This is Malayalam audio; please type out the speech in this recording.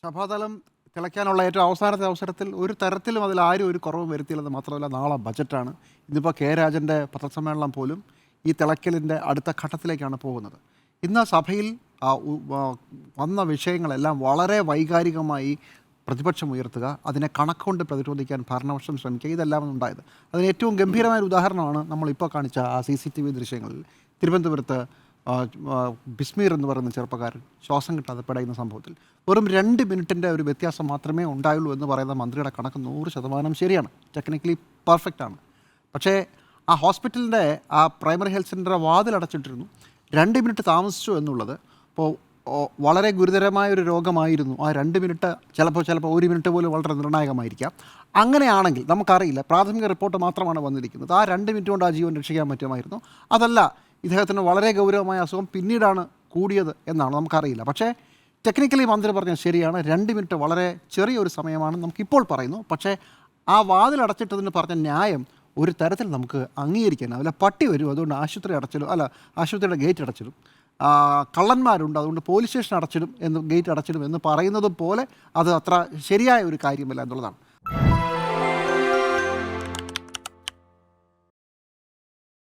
സഭാതലം തിളയ്ക്കാനുള്ള ഏറ്റവും അവസാനത്തെ അവസരത്തിൽ ഒരു തരത്തിലും അതിൽ ആരും ഒരു കുറവ് വരുത്തിയില്ലെന്ന് മാത്രമല്ല നാളെ ബജറ്റാണ്. ഇന്നിപ്പോൾ കെ രാജൻ്റെ പത്രസമ്മേളനം പോലും ഈ തിളയ്ക്കലിൻ്റെ അടുത്ത ഘട്ടത്തിലേക്കാണ് പോകുന്നത്. ഇന്ന് സഭയിൽ വന്ന വിഷയങ്ങളെല്ലാം വളരെ വൈകാരികമായി പ്രതിപക്ഷം ഉയർത്തുക, അതിനെ കണക്കുകൊണ്ട് പ്രതിരോധിക്കാൻ ഭരണപക്ഷം ശ്രമിക്കുക, ഇതെല്ലാം ഉണ്ടായത്. അതിന് ഏറ്റവും ഗംഭീരമായ ഒരു ഉദാഹരണമാണ് നമ്മളിപ്പോൾ കാണിച്ച ആ CCTV ദൃശ്യങ്ങളിൽ. തിരുവനന്തപുരത്ത് ബിസ്മീർ എന്ന് പറയുന്ന ചെറുപ്പക്കാരൻ ശ്വാസം കിട്ടാതെ പിടയുന്ന സംഭവത്തിൽ വെറും 2 മിനിറ്റിൻ്റെ ഒരു വ്യത്യാസം മാത്രമേ ഉണ്ടായുള്ളൂ എന്ന് പറയുന്ന മന്ത്രിയുടെ കണക്ക് 100% ശരിയാണ്, ടെക്നിക്കലി പെർഫെക്റ്റ് ആണ്. പക്ഷേ ആ ഹോസ്പിറ്റലിൻ്റെ ആ പ്രൈമറി ഹെൽത്ത് സെൻ്ററിൻ്റെ വാതിലടച്ചിട്ടിരുന്നു. 2 മിനിറ്റ് താമസിച്ചു എന്നുള്ളത് ഇപ്പോൾ വളരെ ഗുരുതരമായ ഒരു രോഗമായിരുന്നു. ആ 2 മിനിറ്റ് ചിലപ്പോൾ 1 മിനിറ്റ് പോലും വളരെ നിർണായകമായിരിക്കാം. അങ്ങനെയാണെങ്കിൽ നമുക്കറിയില്ല, പ്രാഥമിക റിപ്പോർട്ട് മാത്രമാണ് വന്നിരിക്കുന്നത്. ആ 2 മിനിറ്റ് കൊണ്ട് ആ ജീവൻ രക്ഷിക്കാൻ പറ്റുമായിരുന്നു. അതല്ല, ഇദ്ദേഹത്തിന് വളരെ ഗൗരവമായ അസുഖം പിന്നീടാണ് കൂടിയത് എന്നാണ്, നമുക്കറിയില്ല. പക്ഷേ ടെക്നിക്കലി മന്ത്രി പറഞ്ഞത് ശരിയാണ്, 2 മിനിറ്റ് വളരെ ചെറിയൊരു സമയമാണ് നമുക്കിപ്പോൾ പറയുന്നു. പക്ഷേ ആ വാതിലടച്ചിട്ടതിന് പറഞ്ഞ ന്യായം ഒരു തരത്തിൽ നമുക്ക് അംഗീകരിക്കാനാവില്ല. പട്ടി വരും, അതുകൊണ്ട് ആശുപത്രിയുടെ ഗേറ്റ് അടച്ചിടും. കള്ളന്മാരുണ്ട്, അതുകൊണ്ട് പോലീസ് സ്റ്റേഷൻ അടച്ചിടും, ഗേറ്റ് അടച്ചിടും എന്ന് പറയുന്നത് പോലെ അത് അത്ര ശരിയായ ഒരു കാര്യമല്ല എന്നുള്ളതാണ്.